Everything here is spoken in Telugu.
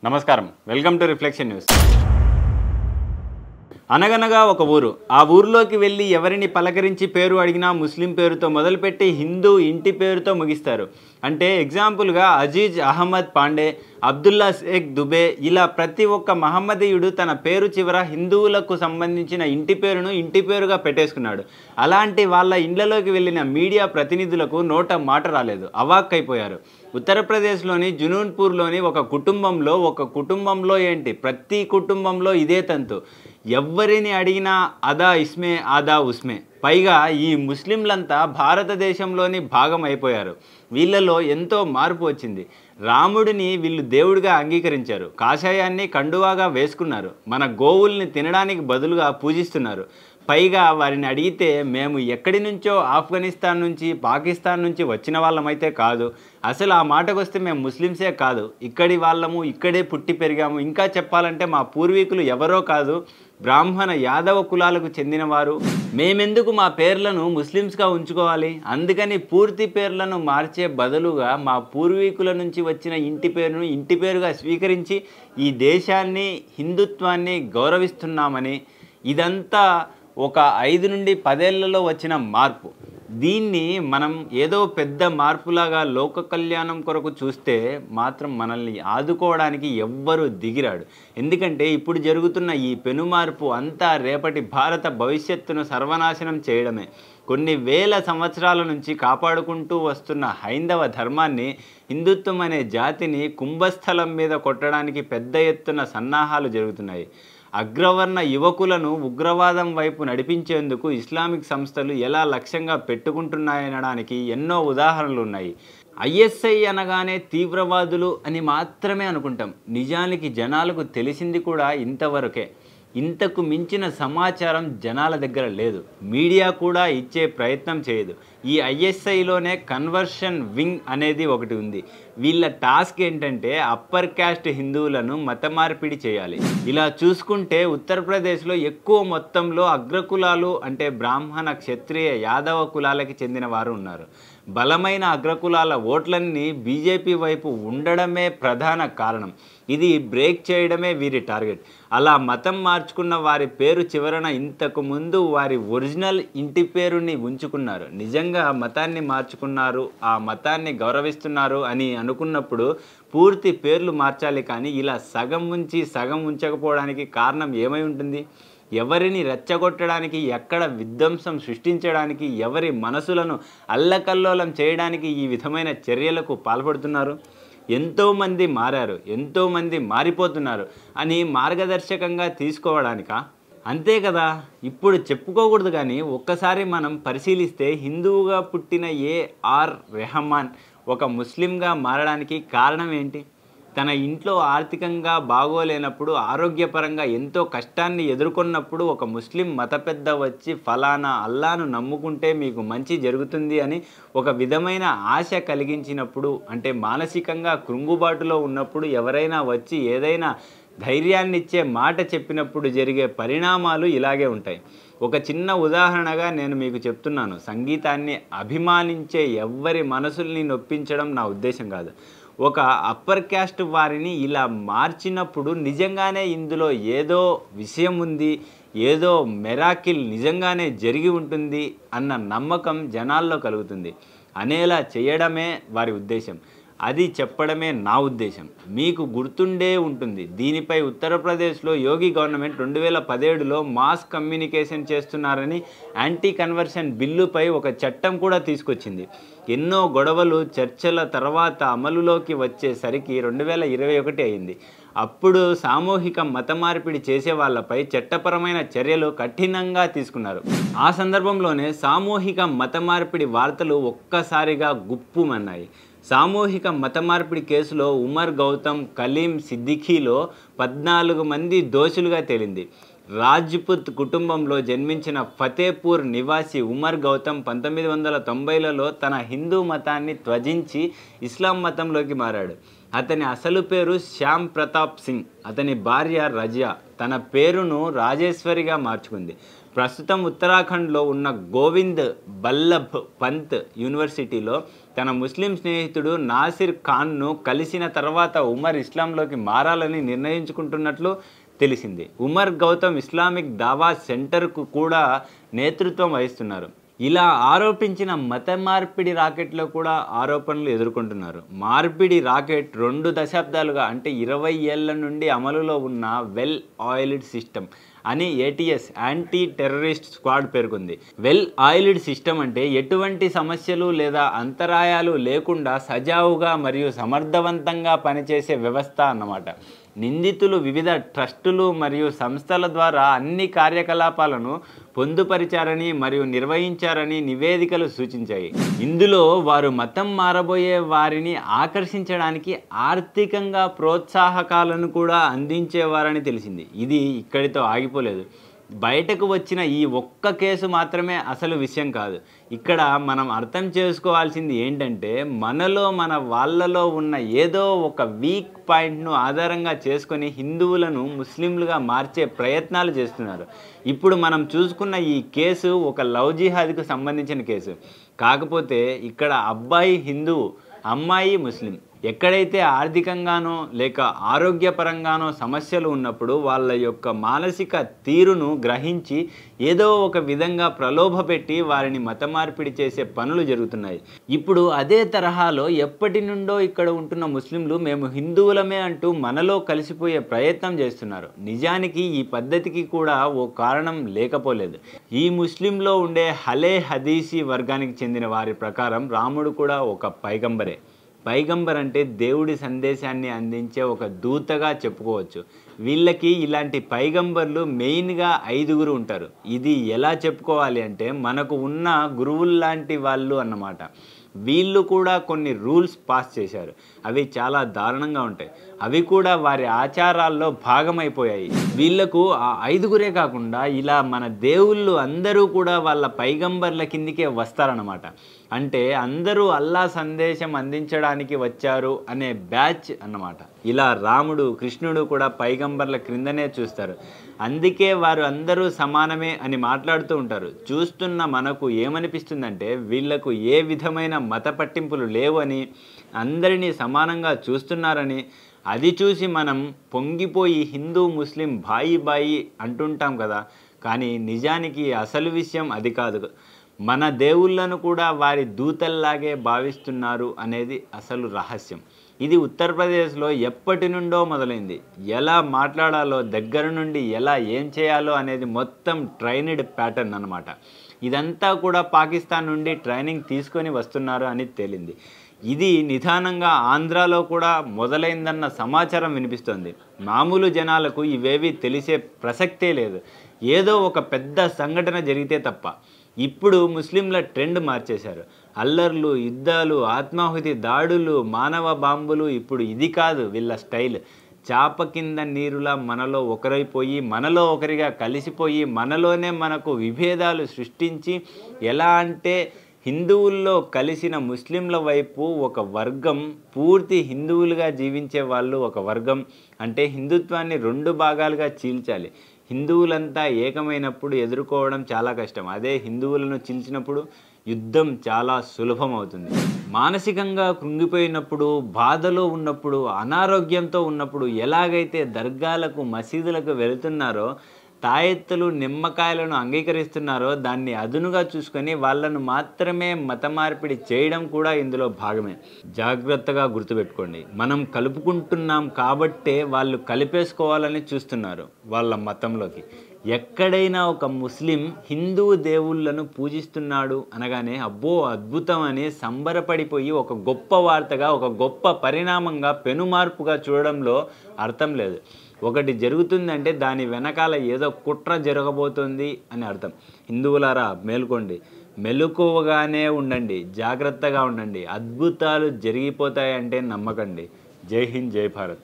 నమస్కారం, వెల్కమ్ టు రిఫ్లెక్షన్ న్యూస్. అనగనగా ఒక ఊరు. ఆ ఊరిలోకి వెళ్ళి ఎవరిని పలకరించి పేరు అడిగినా ముస్లిం పేరుతో మొదలుపెట్టి హిందూ ఇంటి పేరుతో ముగిస్తారు. అంటే ఎగ్జాంపుల్గా అజీజ్ అహ్మద్ పాండే, అబ్దుల్లా షేక్ దుబే, ఇలా ప్రతి ఒక్క మహమ్మదీయుడు తన పేరు చివర హిందువులకు సంబంధించిన ఇంటి పేరును ఇంటి పేరుగా పెట్టేసుకున్నాడు. అలాంటి వాళ్ళ ఇండ్లలోకి వెళ్ళిన మీడియా ప్రతినిధులకు నోట మాట రాలేదు, అవాక్కైపోయారు. ఉత్తరప్రదేశ్లోని జునూన్పూర్లోని ఒక కుటుంబంలో ఏంటి, ప్రతి కుటుంబంలో ఇదే తంతు. ఎవ్వరిని అడిగినా అదా ఇస్మే ఆదా ఉస్మే. పైగా ఈ ముస్లింలంతా భారతదేశంలోని భాగం అయిపోయారు. వీళ్ళలో ఎంతో మార్పు వచ్చింది. రాముడిని వీళ్ళు దేవుడిగా అంగీకరించారు, కాషాయాన్ని కండువాగా వేసుకున్నారు, మన గోవుల్ని తినడానికి బదులుగా పూజిస్తున్నారు. పైగా వారిని అడిగితే మేము ఎక్కడి నుంచో ఆఫ్ఘనిస్తాన్ నుంచి, పాకిస్తాన్ నుంచి వచ్చిన వాళ్ళమైతే కాదు, అసలు ఆ మాటకొస్తే మేము ముస్లిమ్సే కాదు, ఇక్కడి వాళ్ళము, ఇక్కడే పుట్టి పెరిగాము, ఇంకా చెప్పాలంటే మా పూర్వీకులు ఎవరో కాదు, బ్రాహ్మణ యాదవ కులాలకు చెందినవారు, మేమెందుకు మా పేర్లను ముస్లిమ్స్గా ఉంచుకోవాలి, అందుకని పూర్తి పేర్లను మార్చే బదులుగా మా పూర్వీకుల నుంచి వచ్చిన ఇంటి పేరును ఇంటి పేరుగా స్వీకరించి ఈ దేశాన్ని, హిందుత్వాన్ని గౌరవిస్తున్నామని. ఇదంతా ఒక 5 నుండి 10 ఏళ్లలో వచ్చిన మార్పు. దీన్ని మనం ఏదో పెద్ద మార్పులాగా లోక కళ్యాణం కొరకు చూస్తే మాత్రం మనల్ని ఆదుకోవడానికి ఎవ్వరూ దిగిరాడు. ఎందుకంటే ఇప్పుడు జరుగుతున్న ఈ పెనుమార్పు అంతా రేపటి భారత భవిష్యత్తును సర్వనాశనం చేయడమే. కొన్ని వేల సంవత్సరాల నుంచి కాపాడుకుంటూ వస్తున్న హైందవ ధర్మాన్ని, హిందుత్వం అనే జాతిని కుంభస్థలం మీద కొట్టడానికి పెద్ద ఎత్తున సన్నాహాలు జరుగుతున్నాయి. అగ్రవర్ణ యువకులను ఉగ్రవాదం వైపు నడిపించేందుకు ఇస్లామిక్ సంస్థలు ఎలా లక్ష్యంగా పెట్టుకుంటున్నాయనడానికి ఎన్నో ఉదాహరణలు ఉన్నాయి. ఐఎస్ఐ అనగానే తీవ్రవాదులు అని మాత్రమే అనుకుంటాం. నిజానికి జనాలకు తెలిసింది కూడా ఇంతవరకే. ఇంతకు మించిన సమాచారం జనాల దగ్గర లేదు, మీడియా కూడా ఇచ్చే ప్రయత్నం చేయదు. ఈ ఐఎస్ఐలోనే కన్వర్షన్ వింగ్ అనేది ఒకటి ఉంది. వీళ్ళ టాస్క్ ఏంటంటే అప్పర్ క్యాస్ట్ హిందువులను మత మార్పిడి చేయాలి. ఇలా చూసుకుంటే ఉత్తరప్రదేశ్లో ఎక్కువ మొత్తంలో అగ్రకులాలు అంటే బ్రాహ్మణ, క్షత్రియ, యాదవ కులాలకి చెందిన వారు ఉన్నారు. బలమైన అగ్రకులాల ఓట్లన్నీ బీజేపీ వైపు ఉండడమే ప్రధాన కారణం. ఇది బ్రేక్ చేయడమే వీరి టార్గెట్. అలా మతం మార్చుకున్న వారి పేరు చివరన ఇంతకు ముందు వారి ఒరిజినల్ ఇంటి పేరుని ఉంచుకున్నారు. నిజంగా మతాన్ని మార్చుకున్నారు, ఆ మతాన్ని గౌరవిస్తున్నారు అని అనుకున్నప్పుడు పూర్తి పేర్లు మార్చాలి. కానీ ఇలా సగం ఉంచి సగం ఉంచకపోవడానికి కారణం ఏమై ఉంటుంది? ఎవరిని రెచ్చగొట్టడానికి, ఎక్కడ విధ్వంసం సృష్టించడానికి, ఎవరి మనసులను అల్లకల్లోలం చేయడానికి ఈ విధమైన చర్యలకు పాల్పడుతున్నారు? ఎంతోమంది మారారు, ఎంతోమంది మారిపోతున్నారు అని మార్గదర్శకంగా తీసుకోవడానికా? అంతే కదా. ఇప్పుడు చెప్పుకోకూడదు కానీ ఒక్కసారి మనం పరిశీలిస్తే హిందువుగా పుట్టిన ఏఆర్ రెహమాన్ ఒక ముస్లింగా మారడానికి కారణం ఏంటి? తన ఇంట్లో ఆర్థికంగా బాగోలేనప్పుడు, ఆరోగ్యపరంగా ఎంతో కష్టాన్ని ఎదుర్కొన్నప్పుడు ఒక ముస్లిం మత పెద్ద వచ్చి ఫలానా అల్లాను నమ్ముకుంటే మీకు మంచి జరుగుతుంది అని ఒక విధమైన ఆశ కలిగించినప్పుడు, అంటే మానసికంగా కృంగుబాటులో ఉన్నప్పుడు ఎవరైనా వచ్చి ఏదైనా ధైర్యాన్నిచ్చే మాట చెప్పినప్పుడు జరిగే పరిణామాలు ఇలాగే ఉంటాయి. ఒక చిన్న ఉదాహరణగా నేను మీకు చెప్తున్నాను. సంగీతాన్ని అభిమానించే ఎవ్వరి మనసుల్ని నొప్పించడం నా ఉద్దేశం కాదు. ఒక అప్పర్ క్యాస్ట్ వారిని ఇలా మార్చినప్పుడు నిజంగానే ఇందులో ఏదో విషయం ఉంది, ఏదో మెరాకిల్ నిజంగానే జరిగి ఉంటుంది అన్న నమ్మకం జనాల్లో కలుగుతుంది. అనేలా చేయడమే వారి ఉద్దేశం. అది చెప్పడమే నా ఉద్దేశం. మీకు గుర్తుండే ఉంటుంది, దీనిపై ఉత్తరప్రదేశ్లో యోగి గవర్నమెంట్ 2017లో మాస్ కమ్యూనికేషన్ చేస్తున్నారని యాంటీ కన్వర్షన్ బిల్లుపై ఒక చట్టం కూడా తీసుకొచ్చింది. ఎన్నో గొడవలు, చర్చల తర్వాత అమలులోకి వచ్చేసరికి 2021 అయింది. అప్పుడు సామూహిక మత మార్పిడి చేసే వాళ్ళపై చట్టపరమైన చర్యలు కఠినంగా తీసుకున్నారు. ఆ సందర్భంలోనే సామూహిక మత మార్పిడి వార్తలు ఒక్కసారిగా గుప్పుమన్నాయి. సామూహిక మత మార్పిడి కేసులో ఉమర్ గౌతమ్, కలీం సిద్దిఖీలో 14 మంది దోషులుగా తేలింది. రాజ్పుత్ కుటుంబంలో జన్మించిన ఫతేపూర్ నివాసి ఉమర్ గౌతమ్ 1990లలో తన హిందూ మతాన్ని త్యజించి ఇస్లాం మతంలోకి మారాడు. అతని అసలు పేరు శ్యామ్ ప్రతాప్ సింగ్. అతని భార్య రజియా తన పేరును రాజేశ్వరిగా మార్చుకుంది. ప్రస్తుతం ఉత్తరాఖండ్లో ఉన్న గోవింద్ బల్లభ్ పంత్ యూనివర్సిటీలో తన ముస్లిం స్నేహితుడు నాసిర్ ఖాన్ను కలిసిన తర్వాత ఉమర్ ఇస్లాంలోకి మారాలని నిర్ణయించుకుంటున్నట్లు తెలిసింది. ఉమర్ గౌతమ్ ఇస్లామిక్ దావా సెంటర్కు కూడా నేతృత్వం వహిస్తున్నారు. ఇలా ఆరోపించిన మత మార్పిడి రాకెట్లో కూడా ఆరోపణలు ఎదుర్కొంటున్నారు. మార్పిడి రాకెట్ 2 దశాబ్దాలుగా అంటే 20 ఏళ్ల నుండి అమలులో ఉన్న వెల్ ఆయిల్డ్ సిస్టమ్ అని ఏటీఎస్ యాంటీ టెర్రరిస్ట్ స్క్వాడ్ పేర్కొంది. వెల్ ఆయిల్డ్ సిస్టమ్ అంటే ఎటువంటి సమస్యలు లేదా అంతరాయాలు లేకుండా సజావుగా మరియు సమర్థవంతంగా పనిచేసే వ్యవస్థ అన్నమాట. నిందితులు వివిధ ట్రస్టులు మరియు సంస్థల ద్వారా అన్ని కార్యకలాపాలను పొందుపరిచారని మరియు నిర్వహించారని నివేదికలు సూచించాయి. ఇందులో వారు మతం మారబోయే వారిని ఆకర్షించడానికి ఆర్థికంగా ప్రోత్సాహకాలను కూడా అందించేవారని తెలిసింది. ఇది ఇక్కడితో ఆగిపోలేదు. బయటకు వచ్చిన ఈ ఒక్క కేసు మాత్రమే అసలు విషయం కాదు. ఇక్కడ మనం అర్థం చేసుకోవాల్సింది ఏంటంటే మన వాళ్ళలో ఉన్న ఏదో ఒక వీక్ పాయింట్ను ఆధారంగా చేసుకొని హిందువులను ముస్లింలుగా మార్చే ప్రయత్నాలు చేస్తున్నారు. ఇప్పుడు మనం చూసుకున్న ఈ కేసు ఒక లవ్ జిహాద్కు సంబంధించిన కేసు. కాకపోతే ఇక్కడ అబ్బాయి హిందువు, అమ్మాయి ముస్లిం. ఎక్కడైతే ఆర్థికంగానో లేక ఆరోగ్యపరంగానో సమస్యలు ఉన్నప్పుడు వాళ్ళ యొక్క మానసిక తీరును గ్రహించి ఏదో ఒక విధంగా ప్రలోభపెట్టి వారిని మత మార్పిడి చేసే పనులు జరుగుతున్నాయి. ఇప్పుడు అదే తరహాలో ఎప్పటి నుండో ఇక్కడ ఉంటున్న ముస్లింలు మేము హిందువులమే అంటూ మనలో కలిసిపోయే ప్రయత్నం చేస్తున్నారు. నిజానికి ఈ పద్ధతికి కూడా ఓ కారణం లేకపోలేదు. ఈ ముస్లింలో ఉండే హలే హదీసీ వర్గానికి చెందిన వారి ప్రకారం రాముడు కూడా ఒక పైగంబరే. పైగంబర్ అంటే దేవుడి సందేశాన్ని అందించే ఒక దూతగా చెప్పుకోవచ్చు. వీళ్ళకి ఇలాంటి పైగంబర్లు మెయిన్గా 5 ఉంటారు. ఇది ఎలా చెప్పుకోవాలి అంటే మనకు ఉన్న గురువుల్లాంటి వాళ్ళు అన్నమాట. వీళ్ళు కూడా కొన్ని రూల్స్ పాస్ చేశారు. అవి చాలా దారుణంగా ఉంటాయి. అవి కూడా వారి ఆచారాల్లో భాగమైపోయాయి. వీళ్లకు ఆ 5 కాకుండా ఇలా మన దేవుళ్ళు అందరూ కూడా వాళ్ళ పైగంబర్ల కిందికే వస్తారన్నమాట. అంటే అందరూ అల్లా సందేశం అందించడానికి వచ్చారు అనే బ్యాచ్ అన్నమాట. ఇలా రాముడు, కృష్ణుడు కూడా పైగంబర్ల క్రిందనే చూస్తారు. అందుకే వారు అందరూ సమానమే అని మాట్లాడుతూ ఉంటారు. చూస్తున్న మనకు ఏమనిపిస్తుందంటే వీళ్లకు ఏ విధమైన మత పట్టింపులు లేవని, అందరినీ సమానంగా చూస్తున్నారని. అది చూసి మనం పొంగిపోయి హిందూ ముస్లిం బాయి బాయి అంటుంటాం కదా. కానీ నిజానికి అసలు విషయం అది కాదు. మన దేవుళ్ళను కూడా వారి దూతల్లాగే భావిస్తున్నారు అనేది అసలు రహస్యం. ఇది ఉత్తరప్రదేశ్లో ఎప్పటి నుండో మొదలైంది. ఎలా మాట్లాడాలో దగ్గర నుండి ఎలా ఏం చేయాలో అనేది మొత్తం ట్రైన్డ్ ప్యాటర్న్ అన్నమాట. ఇదంతా కూడా పాకిస్తాన్ నుండి ట్రైనింగ్ తీసుకొని వస్తున్నారు అని తేలింది. ఇది నిదానంగా ఆంధ్రాలో కూడా మొదలైందన్న సమాచారం వినిపిస్తోంది. మామూలు జనాలకు ఇవేవి తెలిసే ప్రసక్తే లేదు, ఏదో ఒక పెద్ద సంఘటన జరిగితే తప్ప. ఇప్పుడు ముస్లింల ట్రెండ్ మార్చేశారు. అల్లర్లు, యుద్ధాలు, ఆత్మాహుతి దాడులు, మానవ బాంబులు. ఇప్పుడు ఇది కాదు వీళ్ళ స్టైల్. చాప కింద నీరులా మనలో ఒకరైపోయి, మనలో ఒకరిగా కలిసిపోయి, మనలోనే మనకు విభేదాలు సృష్టించి, ఎలా అంటే హిందువుల్లో కలిసిన ముస్లింల వైపు ఒక వర్గం, పూర్తి హిందువులుగా జీవించే వాళ్ళు ఒక వర్గం. అంటే హిందుత్వాన్ని 2 భాగాలుగా చీల్చాలి. హిందువులంతా ఏకమైనప్పుడు ఎదుర్కోవడం చాలా కష్టం. అదే హిందువులను చీల్చినప్పుడు యుద్ధం చాలా సులభం అవుతుంది. మానసికంగా కృంగిపోయినప్పుడు, బాధలో ఉన్నప్పుడు, అనారోగ్యంతో ఉన్నప్పుడు ఎలాగైతే దర్గాలకు, మసీదులకు వెళుతున్నారో, తాయెత్తులు, నిమ్మకాయలను అంగీకరిస్తున్నారో, దాన్ని అదునుగా చూసుకొని వాళ్ళను మాత్రమే మత మార్పిడి చేయడం కూడా ఇందులో భాగమే. జాగ్రత్తగా గుర్తుపెట్టుకోండి. మనం కలుపుకుంటున్నాం కాబట్టే వాళ్ళు కలిపేసుకోవాలని చూస్తున్నారు వాళ్ళ మతంలోకి. ఎక్కడైనా ఒక ముస్లిం హిందూ దేవుళ్ళను పూజిస్తున్నాడు అనగానే అబ్బో అద్భుతం అని సంబరపడిపోయి ఒక గొప్ప వార్తగా, ఒక గొప్ప పరిణామంగా, పెనుమార్పుగా చూడడంలో అర్థం లేదు. ఒకటి జరుగుతుందంటే దాని వెనకాల ఏదో కుట్ర జరగబోతుంది అని అర్థం. హిందువులారా మేల్కోండి, మెలకువగానే ఉండండి, జాగ్రత్తగా ఉండండి. అద్భుతాలు జరిగిపోతాయంటే నమ్మకండి. జై హింద్, జై భారత్.